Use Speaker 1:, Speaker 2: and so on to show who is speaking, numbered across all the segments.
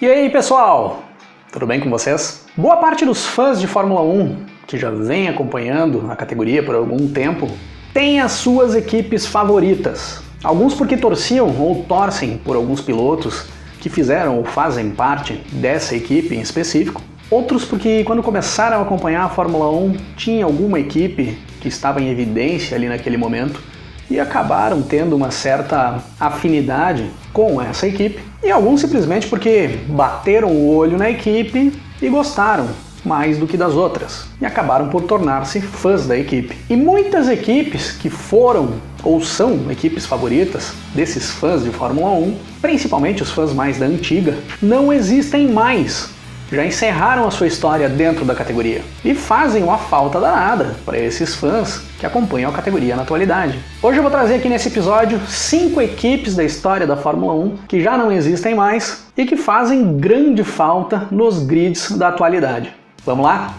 Speaker 1: E aí pessoal, tudo bem com vocês? Boa parte dos fãs de Fórmula 1, que já vem acompanhando a categoria por algum tempo, tem as suas equipes favoritas. Alguns porque torciam ou torcem por alguns pilotos que fizeram ou fazem parte dessa equipe em específico. Outros porque quando começaram a acompanhar a Fórmula 1 tinha alguma equipe que estava em evidência ali naquele momento e acabaram tendo uma certa afinidade com essa equipe. E alguns simplesmente porque bateram o olho na equipe e gostaram mais do que das outras e acabaram por tornar-se fãs da equipe. E muitas equipes que foram ou são equipes favoritas desses fãs de Fórmula 1, principalmente os fãs mais da antiga, não existem mais. Já encerraram a sua história dentro da categoria e fazem uma falta danada para esses fãs que acompanham a categoria na atualidade. Hoje eu vou trazer aqui nesse episódio 5 equipes da história da Fórmula 1 que já não existem mais e que fazem grande falta nos grids da atualidade. Vamos lá?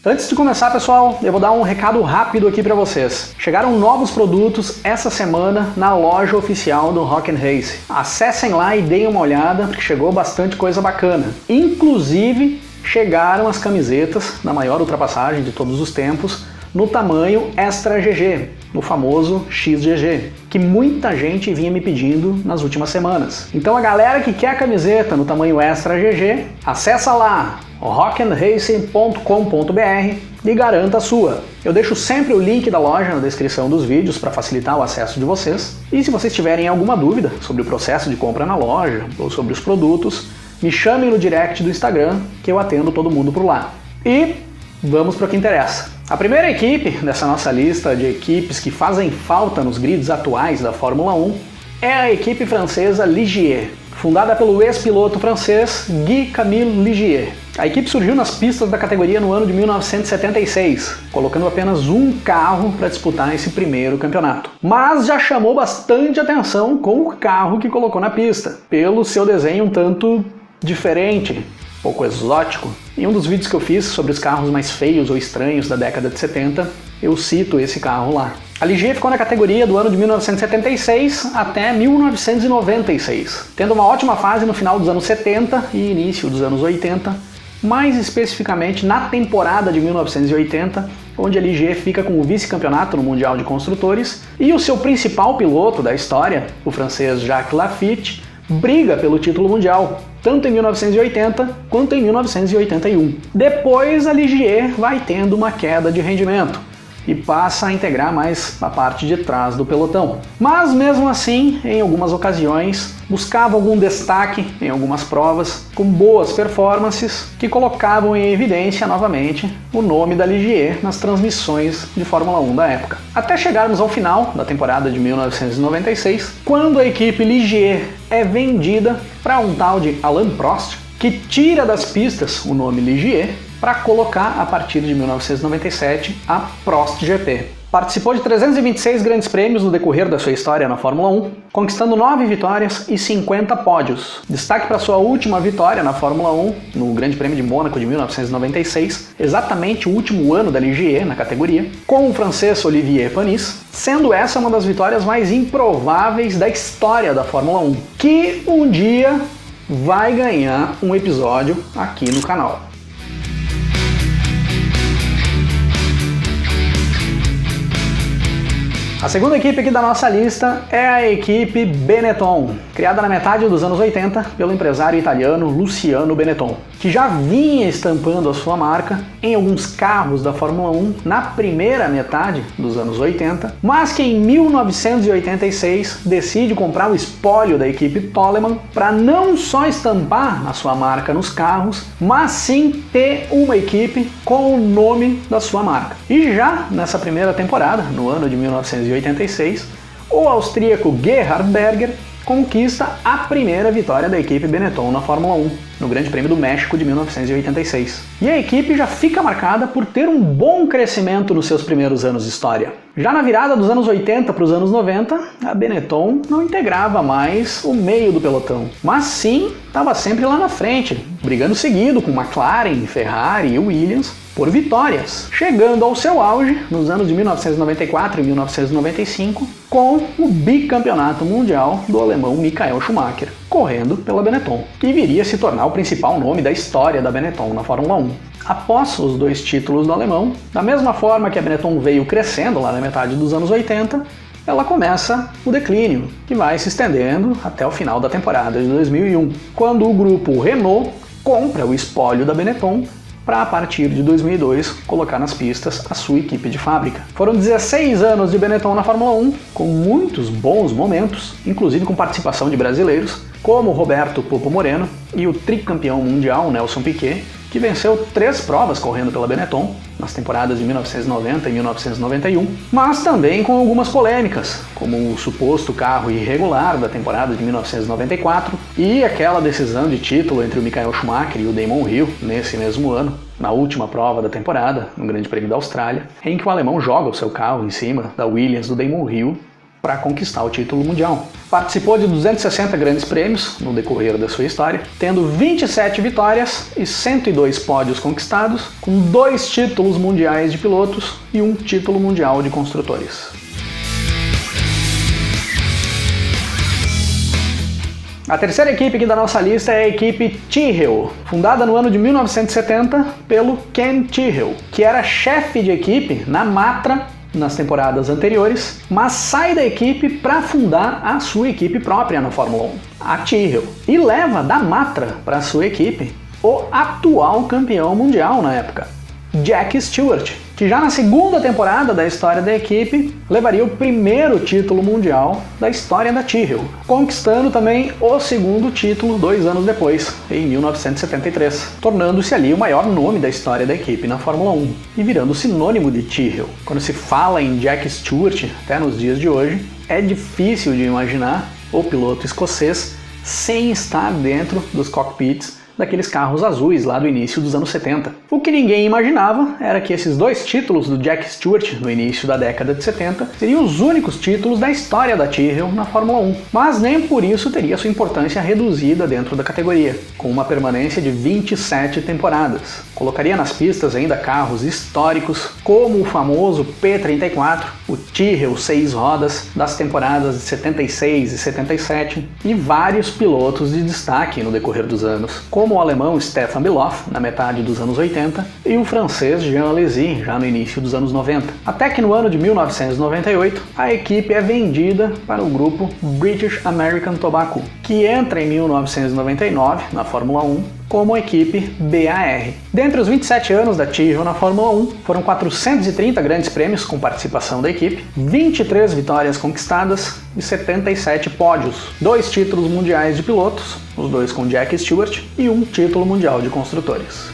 Speaker 1: Antes de começar, pessoal, eu vou dar um recado rápido aqui para vocês. Chegaram novos produtos essa semana na loja oficial do Rock & Race. Acessem lá e deem uma olhada, porque chegou bastante coisa bacana. Inclusive, chegaram as camisetas da maior ultrapassagem de todos os tempos, no tamanho Extra GG, no famoso XGG, que muita gente vinha me pedindo nas últimas semanas. Então a galera que quer a camiseta no tamanho Extra GG, acessa lá rockandracing.com.br e garanta a sua. Eu deixo sempre o link da loja na descrição dos vídeos para facilitar o acesso de vocês. E se vocês tiverem alguma dúvida sobre o processo de compra na loja ou sobre os produtos, me chamem no direct do Instagram que eu atendo todo mundo por lá. E vamos para o que interessa. A primeira equipe dessa nossa lista de equipes que fazem falta nos grids atuais da Fórmula 1 é a equipe francesa Ligier, fundada pelo ex-piloto francês Guy-Camille Ligier. A equipe surgiu nas pistas da categoria no ano de 1976, colocando apenas um carro para disputar esse primeiro campeonato. Mas já chamou bastante atenção com o carro que colocou na pista, pelo seu desenho um tanto diferente, pouco exótico. Em um dos vídeos que eu fiz sobre os carros mais feios ou estranhos da década de 70, eu cito esse carro lá. A Ligier ficou na categoria do ano de 1976 até 1996, tendo uma ótima fase no final dos anos 70 e início dos anos 80, mais especificamente na temporada de 1980, onde a Ligier fica com o vice-campeonato no Mundial de Construtores e o seu principal piloto da história, o francês Jacques Laffite, briga pelo título mundial, tanto em 1980 quanto em 1981. Depois a Ligier vai tendo uma queda de rendimento e passa a integrar mais a parte de trás do pelotão. Mas mesmo assim, em algumas ocasiões, buscava algum destaque em algumas provas, com boas performances que colocavam em evidência novamente o nome da Ligier nas transmissões de Fórmula 1 da época. Até chegarmos ao final da temporada de 1996, quando a equipe Ligier é vendida para um tal de Alain Prost, que tira das pistas o nome Ligier para colocar, a partir de 1997, a Prost GP. Participou de 326 grandes prêmios no decorrer da sua história na Fórmula 1, conquistando 9 vitórias e 50 pódios. Destaque para sua última vitória na Fórmula 1, no Grande Prêmio de Mônaco de 1996, exatamente o último ano da Ligier na categoria, com o francês Olivier Panis, sendo essa uma das vitórias mais improváveis da história da Fórmula 1, que um dia vai ganhar um episódio aqui no canal. A segunda equipe aqui da nossa lista é a equipe Benetton, criada na metade dos anos 80 pelo empresário italiano Luciano Benetton, que já vinha estampando a sua marca em alguns carros da Fórmula 1 na primeira metade dos anos 80, mas que em 1986 decide comprar o espólio da equipe Toleman para não só estampar a sua marca nos carros, mas sim ter uma equipe com o nome da sua marca. E já nessa primeira temporada, no ano de 1986, o austríaco Gerhard Berger conquista a primeira vitória da equipe Benetton na Fórmula 1. no Grande Prêmio do México de 1986. E a equipe já fica marcada por ter um bom crescimento nos seus primeiros anos de história. Já na virada dos anos 80 para os anos 90, a Benetton não integrava mais o meio do pelotão, mas sim estava sempre lá na frente, brigando seguido com McLaren, Ferrari e Williams por vitórias, chegando ao seu auge nos anos de 1994 e 1995 com o bicampeonato mundial do alemão Michael Schumacher, correndo pela Benetton, que viria a se tornar o principal nome da história da Benetton na Fórmula 1. Após os 2 títulos do alemão, da mesma forma que a Benetton veio crescendo lá na metade dos anos 80, ela começa o declínio, que vai se estendendo até o final da temporada de 2001, quando o grupo Renault compra o espólio da Benetton para, a partir de 2002, colocar nas pistas a sua equipe de fábrica. Foram 16 anos de Benetton na Fórmula 1, com muitos bons momentos, inclusive com participação de brasileiros, como Roberto Popo Moreno e o tricampeão mundial Nelson Piquet, que venceu 3 provas correndo pela Benetton nas temporadas de 1990 e 1991, mas também com algumas polêmicas, como o suposto carro irregular da temporada de 1994 e aquela decisão de título entre o Michael Schumacher e o Damon Hill nesse mesmo ano, na última prova da temporada, no Grande Prêmio da Austrália, em que o alemão joga o seu carro em cima da Williams do Damon Hill para conquistar o título mundial. Participou de 260 grandes prêmios no decorrer da sua história, tendo 27 vitórias e 102 pódios conquistados, com 2 títulos mundiais de pilotos e 1 título mundial de construtores. A terceira equipe aqui da nossa lista é a equipe Tyrrell, fundada no ano de 1970 pelo Ken Tyrrell, que era chefe de equipe na Matra nas temporadas anteriores, mas sai da equipe para fundar a sua equipe própria na Fórmula 1, a Tyrrell, e leva da Matra para a sua equipe o atual campeão mundial na época, Jack Stewart, que já na segunda temporada da história da equipe levaria o primeiro título mundial da história da Tyrrell, conquistando também o segundo título 2 anos depois, em 1973, tornando-se ali o maior nome da história da equipe na Fórmula 1 e virando sinônimo de Tyrrell. Quando se fala em Jack Stewart, até nos dias de hoje, é difícil de imaginar o piloto escocês sem estar dentro dos cockpits daqueles carros azuis lá do início dos anos 70. O que ninguém imaginava era que esses 2 títulos do Jack Stewart no início da década de 70 seriam os únicos títulos da história da Tyrrell na Fórmula 1, mas nem por isso teria sua importância reduzida dentro da categoria, com uma permanência de 27 temporadas. Colocaria nas pistas ainda carros históricos como o famoso P34, o Tyrrell 6 rodas das temporadas de 76 e 77 e vários pilotos de destaque no decorrer dos anos, como o alemão Stefan Beloff, na metade dos anos 80, e o francês Jean Alesi, já no início dos anos 90. Até que no ano de 1998, a equipe é vendida para o grupo British American Tobacco, que entra em 1999 na Fórmula 1 como equipe BAR. Dentre os 27 anos da Tyrrell na Fórmula 1, foram 430 grandes prêmios com participação da equipe, 23 vitórias conquistadas e 77 pódios, 2 títulos mundiais de pilotos, os 2 com Jack Stewart, e 1 título mundial de construtores.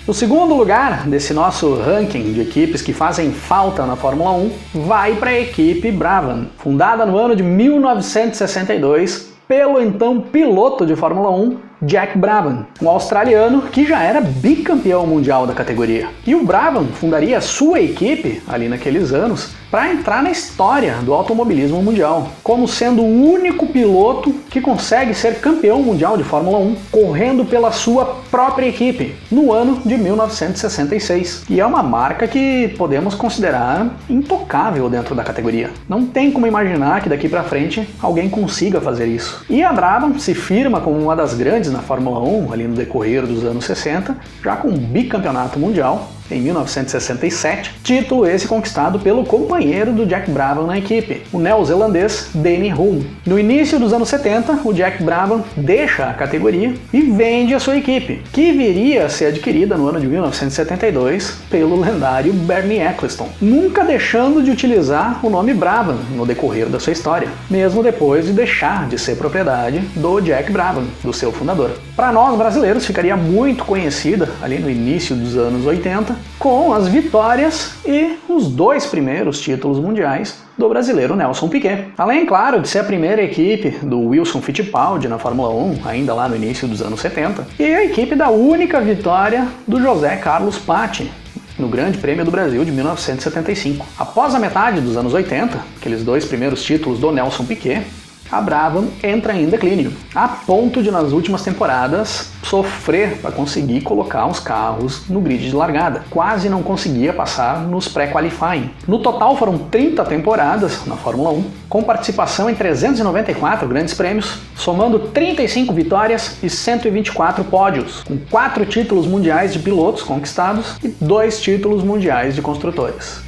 Speaker 1: O segundo lugar desse nosso ranking de equipes que fazem falta na Fórmula 1 vai para a equipe Brabham, fundada no ano de 1962 pelo então piloto de Fórmula 1, Jack Brabham, um australiano que já era bicampeão mundial da categoria. E o Brabham fundaria a sua equipe, ali naqueles anos, para entrar na história do automobilismo mundial, como sendo o único piloto que consegue ser campeão mundial de Fórmula 1, correndo pela sua própria equipe, no ano de 1966. E é uma marca que podemos considerar intocável dentro da categoria. Não tem como imaginar que daqui para frente alguém consiga fazer isso. E a Brabham se firma como uma das grandes na Fórmula 1, ali no decorrer dos anos 60, já com um bicampeonato mundial, em 1967, título esse conquistado pelo companheiro do Jack Brabham na equipe, o neozelandês Danny Hulme. No início dos anos 70, o Jack Brabham deixa a categoria e vende a sua equipe, que viria a ser adquirida no ano de 1972 pelo lendário Bernie Ecclestone, nunca deixando de utilizar o nome Brabham no decorrer da sua história, mesmo depois de deixar de ser propriedade do Jack Brabham, do seu fundador. Para nós brasileiros, ficaria muito conhecida, ali no início dos anos 80, com as vitórias e os 2 primeiros títulos mundiais do brasileiro Nelson Piquet. Além, claro, de ser a primeira equipe do Wilson Fittipaldi na Fórmula 1, ainda lá no início dos anos 70, e a equipe da única vitória do José Carlos Patti no Grande Prêmio do Brasil de 1975. Após a metade dos anos 80, aqueles 2 primeiros títulos do Nelson Piquet, a Brabham entra em declínio, a ponto de nas últimas temporadas sofrer para conseguir colocar os carros no grid de largada. Quase não conseguia passar nos pré-qualifying. No total foram 30 temporadas na Fórmula 1, com participação em 394 grandes prêmios, somando 35 vitórias e 124 pódios, com 4 títulos mundiais de pilotos conquistados e 2 títulos mundiais de construtores.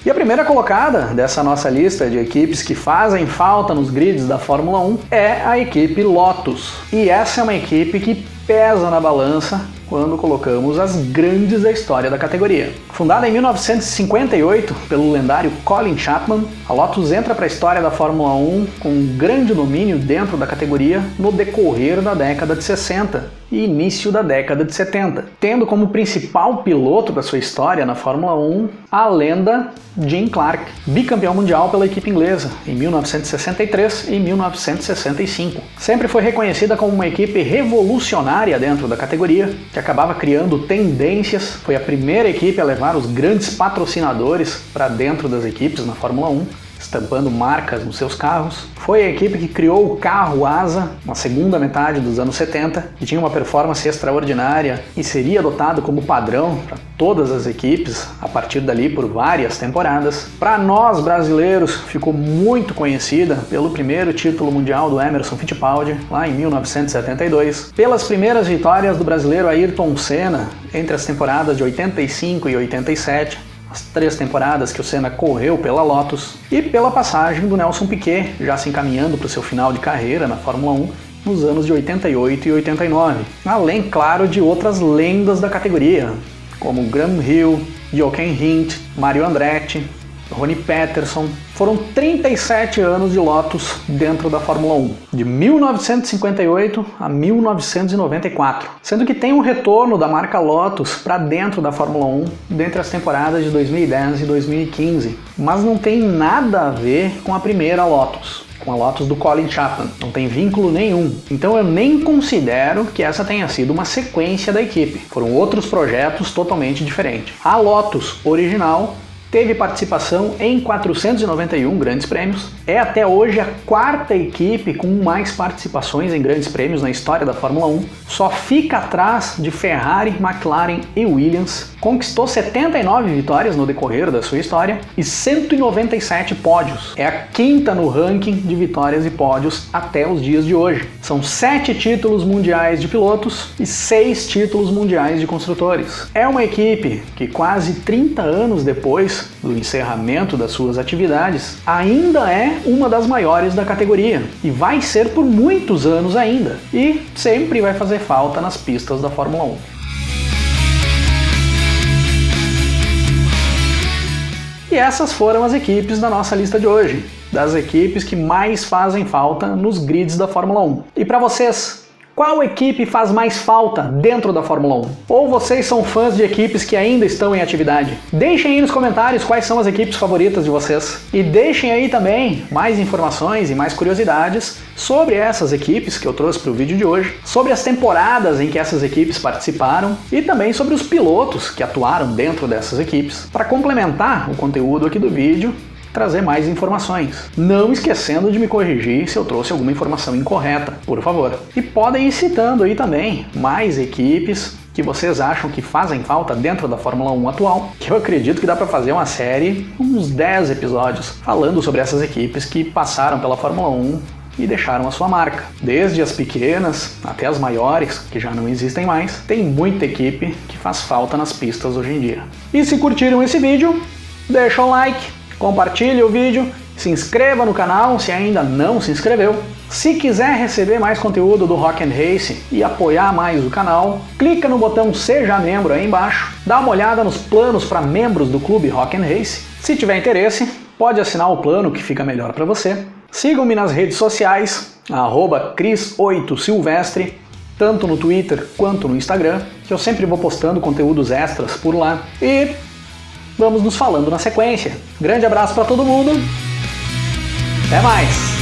Speaker 1: E a primeira colocada dessa nossa lista de equipes que fazem falta nos grids da Fórmula 1 é a equipe Lotus. E essa é uma equipe que pesa na balança quando colocamos as grandes da história da categoria. Fundada em 1958 pelo lendário Colin Chapman, a Lotus entra para a história da Fórmula 1 com um grande domínio dentro da categoria no decorrer da década de 60 e início da década de 70, tendo como principal piloto da sua história na Fórmula 1 a lenda Jim Clark, bicampeão mundial pela equipe inglesa em 1963 e 1965. Sempre foi reconhecida como uma equipe revolucionária dentro da categoria, que acabava criando tendências, foi a primeira equipe a levar os grandes patrocinadores para dentro das equipes na Fórmula 1, estampando marcas nos seus carros. Foi a equipe que criou o carro asa na segunda metade dos anos 70, que tinha uma performance extraordinária e seria adotado como padrão para todas as equipes a partir dali por várias temporadas. Para nós brasileiros, ficou muito conhecida pelo primeiro título mundial do Emerson Fittipaldi, lá em 1972, pelas primeiras vitórias do brasileiro Ayrton Senna entre as temporadas de 85 e 87, as 3 temporadas que o Senna correu pela Lotus, e pela passagem do Nelson Piquet, já se encaminhando para o seu final de carreira na Fórmula 1, nos anos de 88 e 89. Além, claro, de outras lendas da categoria, como Graham Hill, Jochen Rindt, Mario Andretti, Ronnie Peterson. Foram 37 anos de Lotus dentro da Fórmula 1, de 1958 a 1994, sendo que tem um retorno da marca Lotus para dentro da Fórmula 1 dentre as temporadas de 2010 e 2015, mas não tem nada a ver com a primeira Lotus, com a Lotus do Colin Chapman, não tem vínculo nenhum. Então eu nem considero que essa tenha sido uma sequência da equipe, foram outros projetos totalmente diferentes. A Lotus original teve participação em 491 grandes prêmios, é até hoje a 4ª equipe com mais participações em grandes prêmios na história da Fórmula 1, só fica atrás de Ferrari, McLaren e Williams, conquistou 79 vitórias no decorrer da sua história e 197 pódios, é a 5ª no ranking de vitórias e pódios até os dias de hoje. São 7 títulos mundiais de pilotos e 6 títulos mundiais de construtores. É uma equipe que quase 30 anos depois do encerramento das suas atividades, ainda é uma das maiores da categoria e vai ser por muitos anos ainda, e sempre vai fazer falta nas pistas da Fórmula 1. E essas foram as equipes da nossa lista de hoje, das equipes que mais fazem falta nos grids da Fórmula 1. E para vocês, qual equipe faz mais falta dentro da Fórmula 1? Ou vocês são fãs de equipes que ainda estão em atividade? Deixem aí nos comentários quais são as equipes favoritas de vocês. E deixem aí também mais informações e mais curiosidades sobre essas equipes que eu trouxe para o vídeo de hoje, sobre as temporadas em que essas equipes participaram e também sobre os pilotos que atuaram dentro dessas equipes, para complementar o conteúdo aqui do vídeo, trazer mais informações. Não esquecendo de me corrigir se eu trouxe alguma informação incorreta, por favor. E podem ir citando aí também mais equipes que vocês acham que fazem falta dentro da Fórmula 1 atual, que eu acredito que dá para fazer uma série, uns 10 episódios, falando sobre essas equipes que passaram pela Fórmula 1 e deixaram a sua marca. Desde as pequenas até as maiores, que já não existem mais, tem muita equipe que faz falta nas pistas hoje em dia. E se curtiram esse vídeo, deixa um like, compartilhe o vídeo, se inscreva no canal se ainda não se inscreveu. Se quiser receber mais conteúdo do Rock and Race e apoiar mais o canal, clica no botão Seja Membro aí embaixo, dá uma olhada nos planos para membros do Clube Rock and Race. Se tiver interesse, pode assinar o plano que fica melhor para você. Sigam-me nas redes sociais, @Cris8Silvestre, tanto no Twitter quanto no Instagram, que eu sempre vou postando conteúdos extras por lá. E vamos nos falando na sequência. Grande abraço para todo mundo. Até mais!